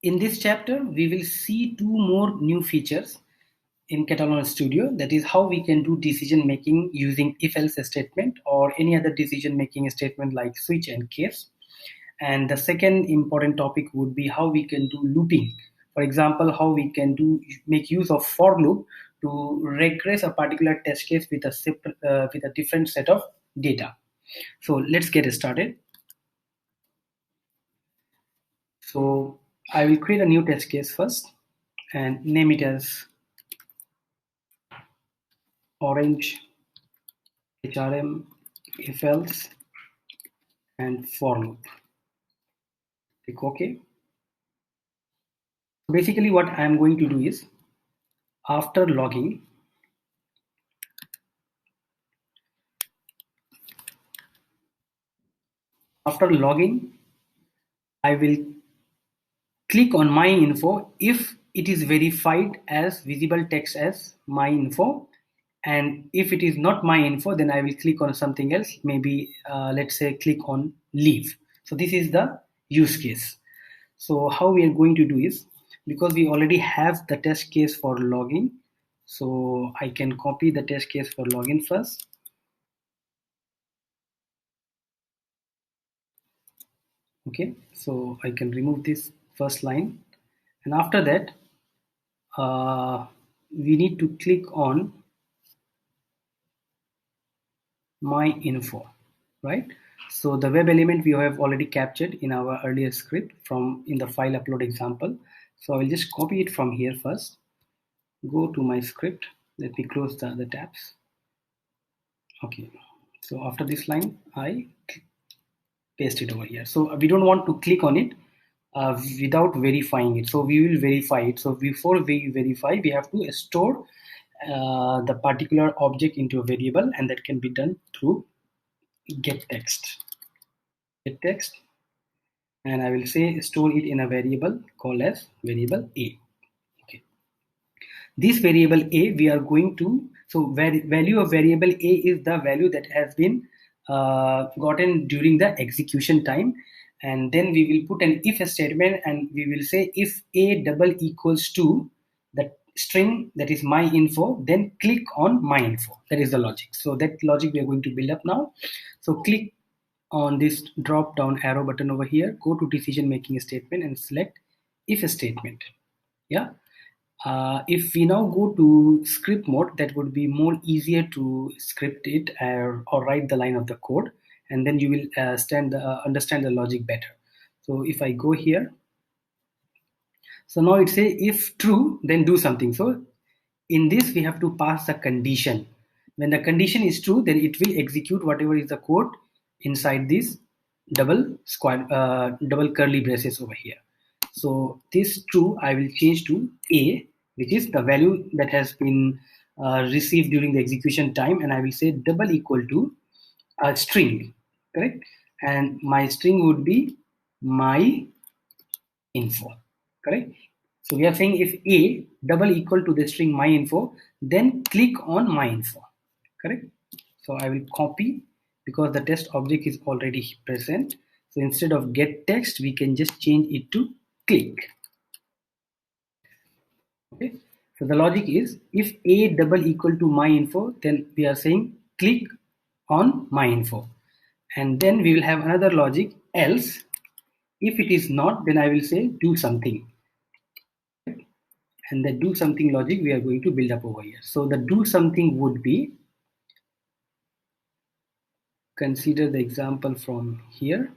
In this chapter, we will see two more new features in Catalan Studio. That is how we can do decision making using if-else statement or any other decision making statement like switch and case. And the second important topic would be how we can do looping. For example, how we can make use of for loop to regress a particular test case with a different set of data. So let's get started. So I will create a new test case first and name it as orange HRM if else and for loop. Click OK. Basically what I am going to do is after logging I will click on my info if it is verified as visible text as my info, and if it is not my info then I will click on something else, maybe let's say click on leave. So this is the use case. So how we are going to do is, because we already have the test case for login, so I can copy the test case for login first. Okay, so I can remove this first line, and after that we need to click on my info, right? So the web element we have already captured in our earlier script from in the file upload example. So I will just copy it from here first, go to my script, let me close the other tabs. Okay, so after this line I paste it over here. So we don't want to click on it without verifying it, so we will verify it. So before we verify, we have to store the particular object into a variable, and that can be done through get text, and I will say store it in a variable called as variable a. Okay, this variable a we are going to, so value of variable a is the value that has been gotten during the execution time, and then we will put an if statement and we will say if a double equals to the string that is my info, then click on my info. That is the logic. So that logic we are going to build up now. So click on this drop down arrow button over here, go to decision making statement and select if statement. Yeah, if we now go to script mode, that would be more easier to script it or write the line of the code, and then you will understand the logic better. So if I go here, so now it says if true then do something. So in this we have to pass a condition. When the condition is true, then it will execute whatever is the code inside this double curly braces over here. So this true I will change to a, which is the value that has been received during the execution time, and I will say double equal to a string, correct? And my string would be my info, correct? So we are saying if a double equal to the string my info, then click on my info, correct? So I will copy because the test object is already present. So instead of get text, we can just change it to click. Okay. So the logic is if a double equal to my info, then we are saying click on my info. And then we will have another logic else. If it is not, then I will say do something. And the do something logic we are going to build up over here. So the do something would be, consider the example from here,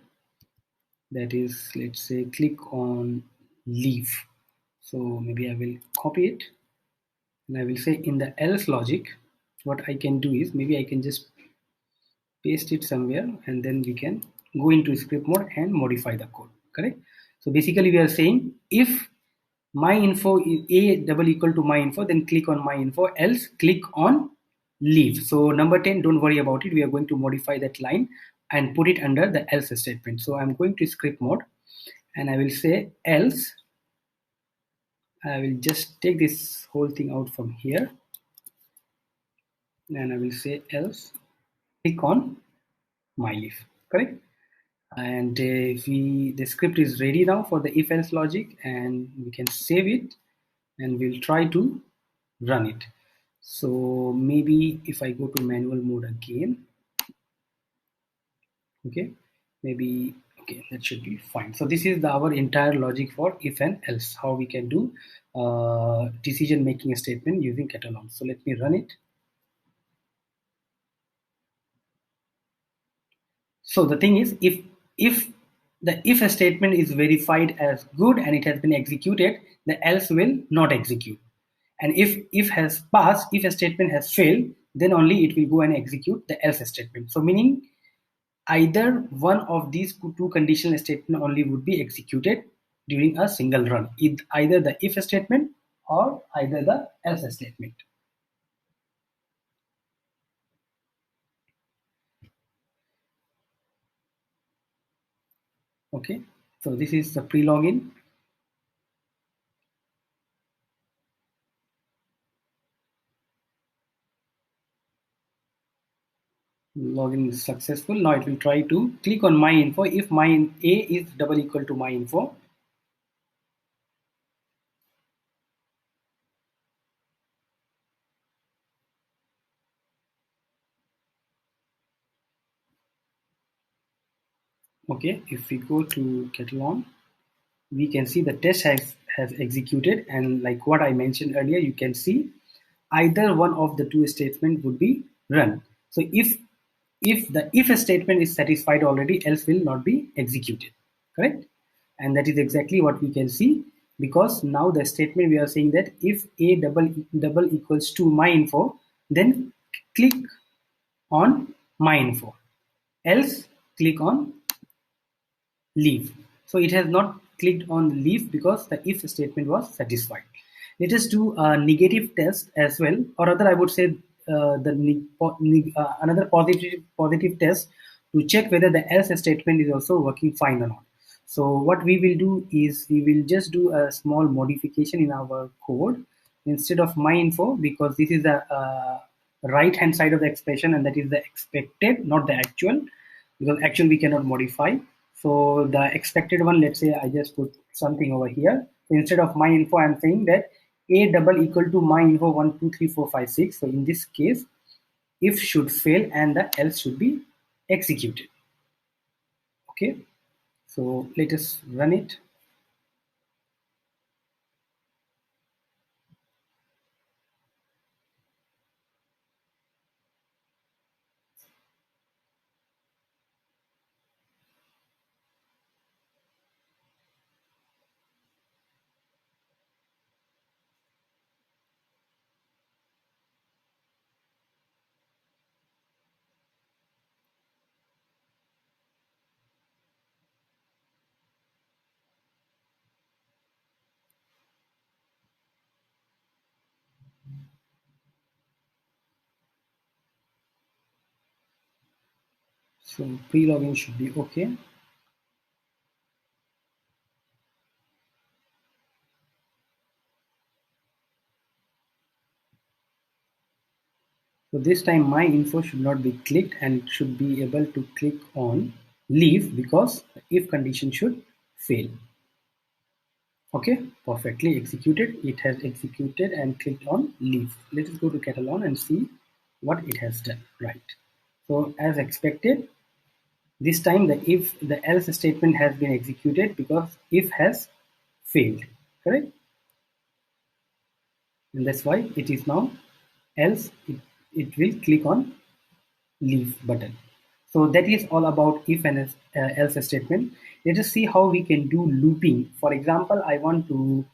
that is, let's say click on leave. So maybe I will copy it and I will say in the else logic what I can do is, maybe I can just paste it somewhere and then we can go into script mode and modify the code, correct? So basically we are saying if my info is a double equal to my info, then click on my info, else click on leave. So number 10, don't worry about it, we are going to modify that line and put it under the else statement. So I'm going to script mode and I will say else, I will just take this whole thing out from here and I will say else click on my leave, correct? And the script is ready now for the if else logic, and we can save it and we'll try to run it. So maybe if I go to manual mode again, okay, maybe, okay, that should be fine. So this is our entire logic for if and else, how we can do decision making statement using catalog. So let me run it. So the thing is, if the if statement is verified as good and it has been executed, the else will not execute. And if has passed, if a statement has failed, then only it will go and execute the else statement. So meaning either one of these two conditional statement only would be executed during a single run, either the if statement or either the else statement. Okay, so this is the pre-login. Login is successful. Now it will try to click on my info if my a is double equal to my info. Okay, if we go to catalog, we can see the test has executed, and like what I mentioned earlier, you can see either one of the two statements would be run. So if the if statement is satisfied already, else will not be executed, correct? And that is exactly what we can see, because now the statement we are saying that if a double equals to my info, then click on my info, else click on leave. So it has not clicked on leave because the if statement was satisfied. Let us do a negative test as well, or rather I would say another positive test to check whether the else statement is also working fine or not. So what we will do is we will just do a small modification in our code. Instead of my info, because this is the right hand side of the expression and that is the expected, not the actual, because actual we cannot modify. So the expected one, let's say I just put something over here. So instead of my info, I'm saying that a double equal to my info 1 2 3 4 5 6. So in this case, if should fail and the else should be executed. Okay, so let us run it. So pre-login should be okay. So this time my info should not be clicked and should be able to click on leave because the if condition should fail. Okay, perfectly executed. It has executed and clicked on leave. Let us go to catalog and see what it has done. Right. So as expected, this time the else statement has been executed because if has failed. Correct? And that's why it is now else it will click on leave button. So that is all about if and else statement. Let us see how we can do looping. For example, I want to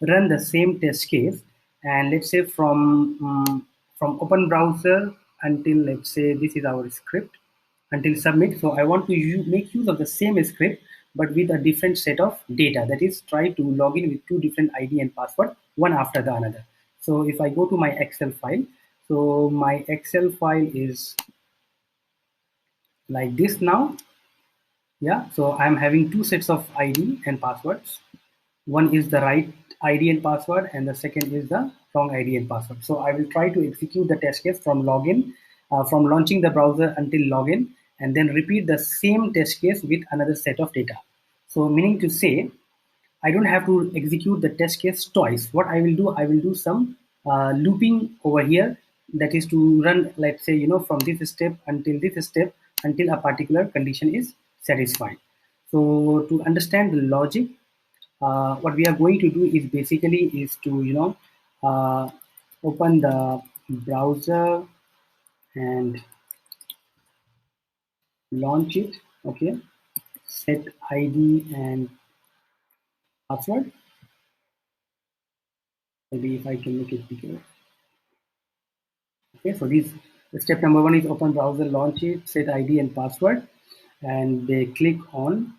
run the same test case, and let's say from open browser until, let's say, this is our script until submit. So I want to make use of the same script but with a different set of data. That is, try to log in with two different ID and password, one after the another. So if I go to my Excel file, so my Excel file is like this now. Yeah, so I'm having two sets of ID and passwords. One is the right ID and password and the second is the wrong ID and password. So I will try to execute the test case from login, from launching the browser until login, and then repeat the same test case with another set of data. So meaning to say, I don't have to execute the test case twice. What I will do some looping over here, that is to run, let's say, from this step until a particular condition is satisfied. So to understand the logic, what we are going to do is basically is to, open the browser and launch it. Okay, set ID and password. Maybe if I can make it bigger. Okay, so this step number one is open browser, launch it, set ID and password, and they click on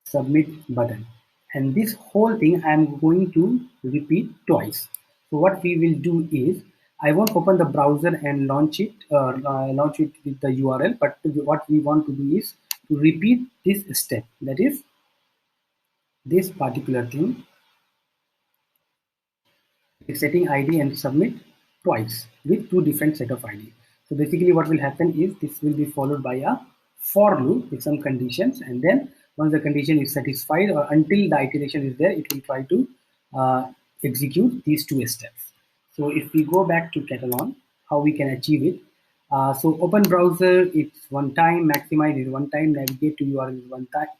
submit button. And this whole thing I'm going to repeat twice. So what we will do is, I won't open the browser and launch it with the URL, but what we want to do is to repeat this step. That is this particular thing, setting ID and submit twice with two different set of ID. So basically what will happen is this will be followed by a for loop with some conditions, and then once the condition is satisfied or until the iteration is there, it will try to execute these two steps. So if we go back to Catalan, how we can achieve it. So open browser, it's one time, maximize is one time, navigate to URL is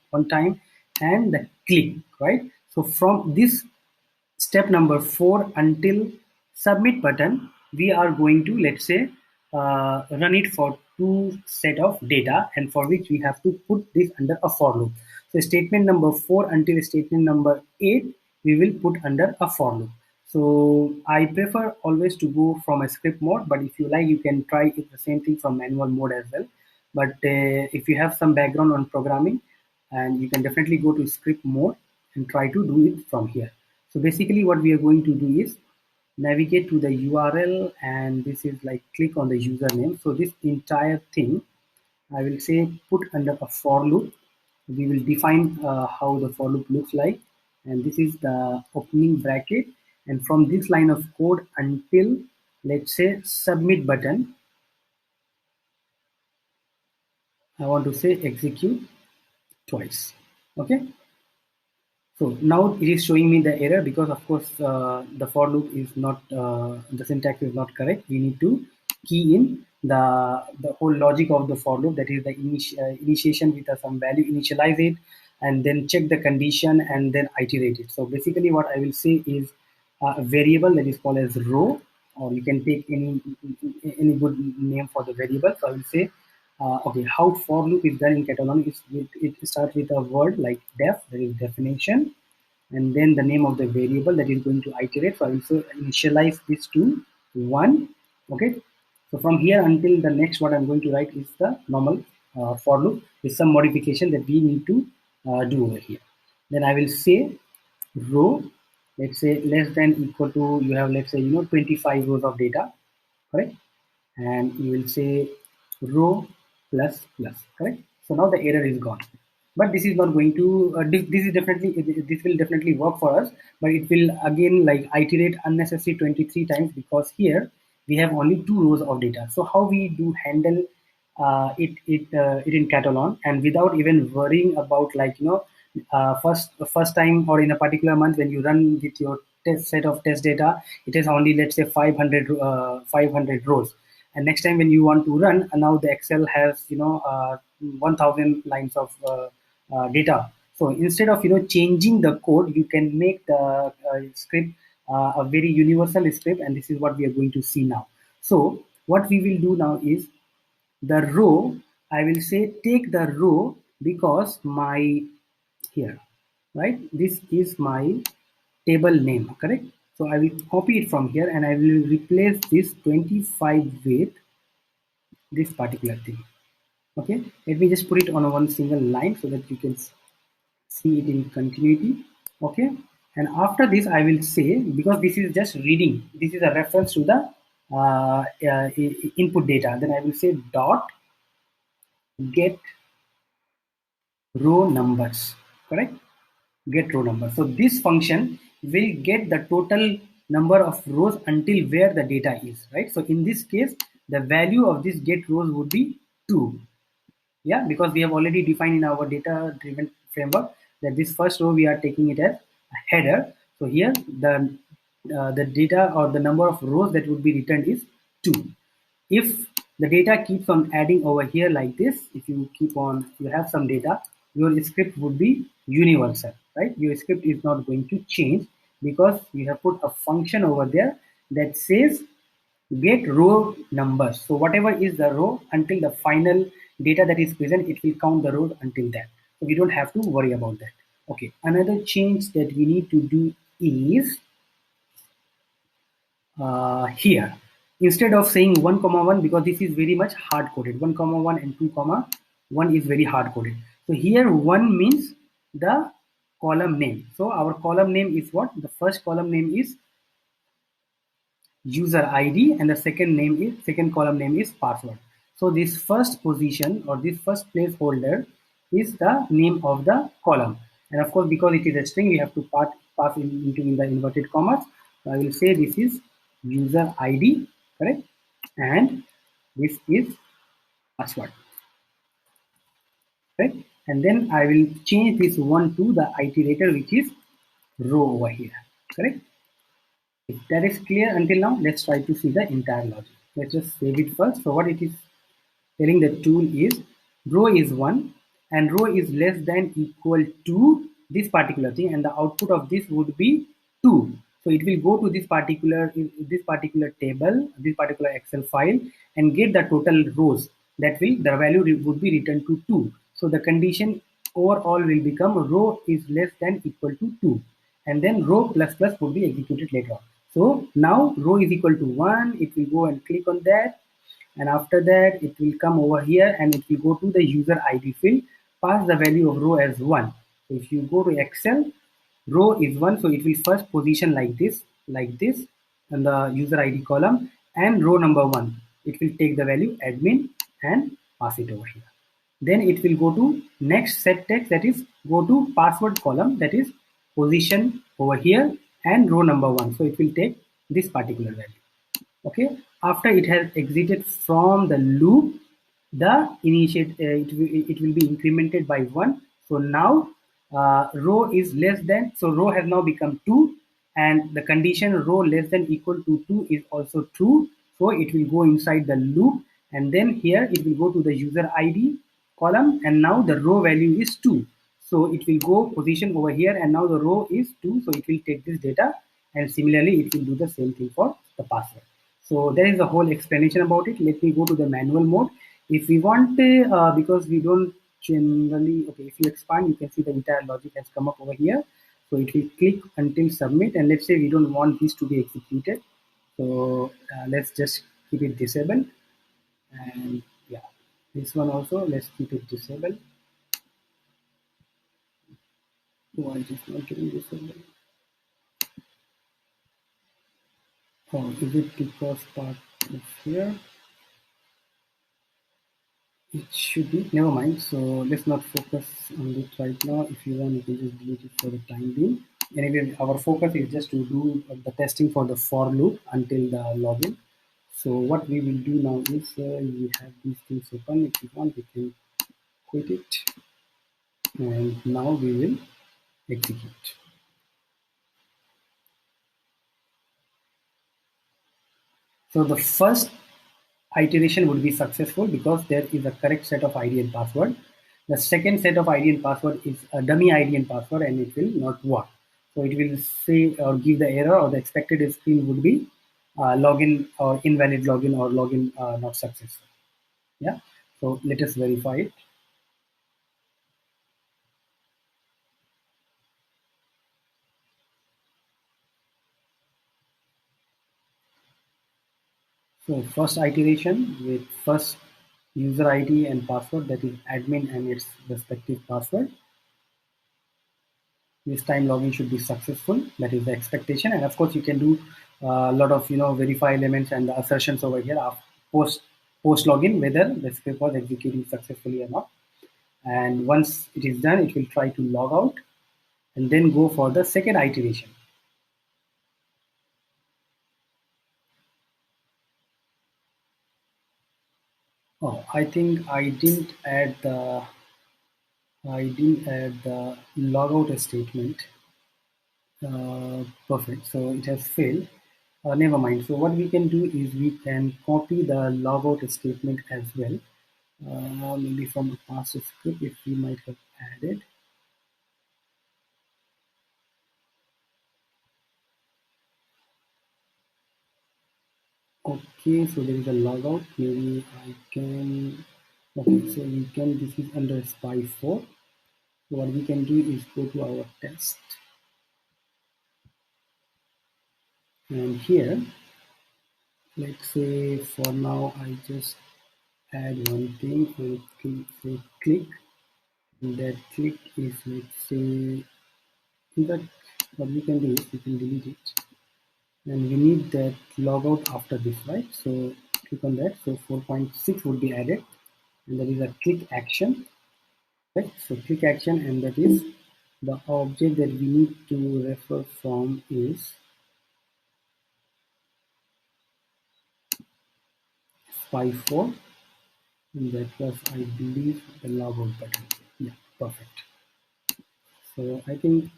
one time, and the click, right? So from this step number 4 until submit button, we are going to, let's say, run it for two set of data, and for which we have to put this under a for loop. So statement number 4 until statement number 8 we will put under a for loop. So I prefer always to go from a script mode, but if you like, you can try it the same thing from manual mode as well. But if you have some background on programming, and you can definitely go to script mode and try to do it from here. So basically what we are going to do is navigate to the URL, and this is like click on the username. So this entire thing, I will say put under a for loop. We will define how the for loop looks like. And this is the opening bracket. And from this line of code until, let's say, submit button, I want to say execute twice. Okay. So now it is showing me the error because, of course, the for loop is not, the syntax is not correct. We need to key in the whole logic of the for loop, that is the initiation with some value, initialize it, and then check the condition and then iterate it. So basically what I will say is a variable that is called as row, or you can take any good name for the variable. So I will say, okay, how for loop is done in Catalan is it starts with a word like def, that is definition, and then the name of the variable that is going to iterate. So I will also initialize this to 1. Okay. So from here until the next, what I'm going to write is the normal for loop with some modification that we need to do over here. Then I will say row, let's say less than equal to, you have, let's say, 25 rows of data, correct? And you will say row plus plus, correct? So now the error is gone. But this is not going to this is definitely, this will definitely work for us, but it will again like iterate unnecessary 23 times, because here we have only 2 rows of data. So how we do handle it in Catalan, and without even worrying about, like, first time or in a particular month when you run with your set of test data, it is only, let's say, 500 rows, and next time when you want to run, and now the Excel has 1000 lines of data. So instead of changing the code, you can make the script a very universal script, and this is what we are going to see now. So what we will do now is the row, I will say take the row, because my here, right, this is my table name, correct? So I will copy it from here, and I will replace this 25 with this particular thing. Okay, let me just put it on a one single line so that you can see it in continuity. Okay, and after this I will say, because this is just reading, this is a reference to the input data, then I will say dot get row numbers, correct? Get row number. So this function will get the total number of rows until where the data is, right? So in this case, the value of this get rows would be 2. Yeah, because we have already defined in our data driven framework that this first row we are taking it as a header. So here the data or the number of rows that would be returned is 2. If the data keeps on adding over here like this, if you keep on, you have some data, your script would be universal, right? Your script is not going to change because you have put a function over there that says get row numbers. So whatever is the row until the final data that is present, it will count the rows until that. So we don't have to worry about that. Okay, another change that we need to do is here. Instead of saying 1 comma 1, because this is very much hard coded, 1 comma 1 and 2 comma 1 is very hard coded. So here 1 means the column name. So our column name is what? The first column name is user ID and the second column name is password. So this first position or this first placeholder is the name of the column. And of course, because it is a string, we have to pass into in the inverted commas. So I will say this is user ID, correct? And this is password, correct? And then I will change this one to the iterator, which is row over here, correct? If that is clear until now, let's try to see the entire logic. Let's just save it first. So what it is telling the tool is row is 1 and row is less than equal to this particular thing, and the output of this would be 2. So it will go to this particular table, this particular Excel file, and get the total rows. That will the value would be returned to 2. So the condition overall will become row is less than equal to 2, and then row plus plus would be executed later on. So now row is equal to 1. It will go and click on that, and after that it will come over here and it will go to the user ID field, pass the value of row as 1. So if you go to Excel, row is 1, so it will first position like this in the user ID column, and row number 1, it will take the value admin and pass it over here. Then it will go to next set text, that is go to password column, that is position over here, and row number 1, so it will take this particular value. Okay, after it has exited from the loop, the it will be incremented by 1. So now row is less than, so row has now become 2, and the condition row less than equal to 2 is also true. So it will go inside the loop, and then here it will go to the user ID column, and now the row value is 2. So it will go position over here, and now the row is 2, so it will take this data, and similarly it will do the same thing for the password. So there is a whole explanation about it. Let me go to the manual mode. If we want, because we don't generally, okay, if you expand, you can see the entire logic has come up over here. So it will click until submit, and let's say we don't want this to be executed. So let's just keep it disabled. And yeah, this one also, let's keep it disabled. Why it is not getting disabled? Oh, is it because part is here? It should be, never mind. So let's not focus on it right now. If you want, you can just delete it for the time being. Anyway, our focus is just to do the testing for the for loop until the login. So what we will do now is we have these things open. If you want, we can quit it, and now we will execute. So the first iteration would be successful because there is a correct set of ID and password. The second set of ID and password is a dummy ID and password, and it will not work. So it will say or give the error, or the expected screen would be login or invalid login, or login not successful. Yeah. So let us verify it. So first iteration with first user ID and password, that is admin and its respective password. This time login should be successful. That is the expectation. And of course, you can do a lot of verify elements and the assertions over here post login, whether the script was executing successfully or not. And once it is done, it will try to log out and then go for the second iteration. Oh, I think I didn't add the logout statement. Perfect. So it has failed. Never mind. So what we can do is we can copy the logout statement as well. Maybe from a past script if we might have added. Okay, so there is a logout. Maybe I can. Okay, so we can. This is under spy 4. So what we can do is go to our test, and here, let's say for now, I just add one thing and say click. And that click is, let's say, that what we can do is we can delete it, and we need that logout after this, right? So click on that. So 4.6 would be added, and that is a click action, right? So click action, and that is the object that we need to refer from is spy4, and that was, I believe, the logout button. Yeah, perfect. So I think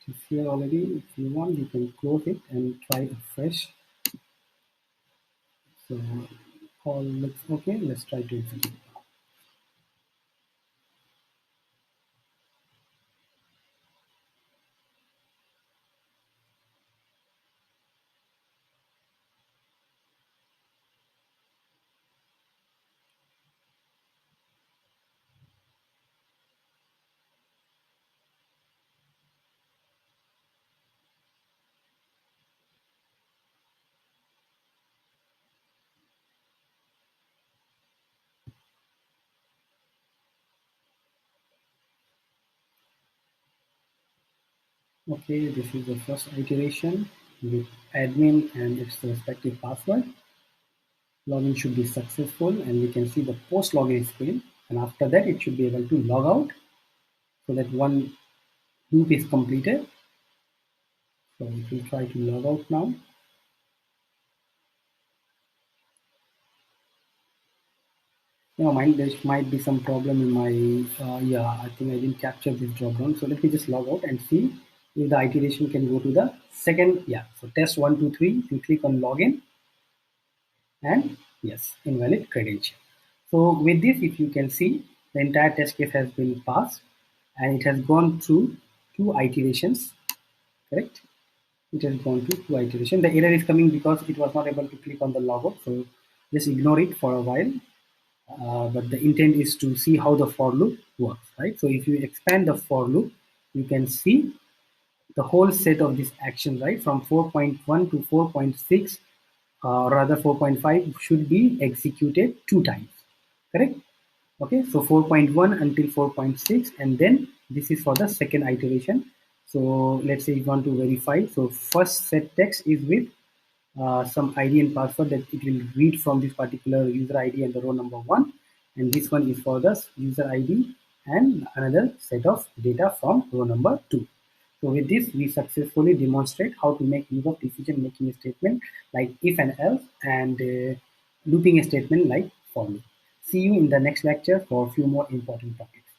it's here already. If you want, you can close it and try afresh. So all looks okay. Let's try to execute. Okay, this is the first iteration with admin and its respective password. Login should be successful, and we can see the post login screen. And after that, it should be able to log out so that one loop is completed. So if we try to log out now, mind there might be some problem in my, yeah, I think I didn't capture this drop down. So let me just log out and see if the iteration can go to the second. Yeah, so test 1, 2, 3, you click on login, and yes, invalid credential. So with this, if you can see, the entire test case has been passed and it has gone through 2 iterations, correct? It has gone through 2 iterations. The error is coming because it was not able to click on the logout. So just ignore it for a while. But the intent is to see how the for loop works, right? So if you expand the for loop, you can see the whole set of these actions, right? From 4.1 to 4.6, rather 4.5 should be executed 2 times, correct? Okay, so 4.1 until 4.6, and then this is for the second iteration. So let's say you want to verify. So first set text is with some ID and password that it will read from this particular user ID and the row number 1, and this one is for the user ID and another set of data from row number 2. So with this, we successfully demonstrate how to make use of decision making statement like if and else, and looping a statement like for loop. See you in the next lecture for a few more important topics.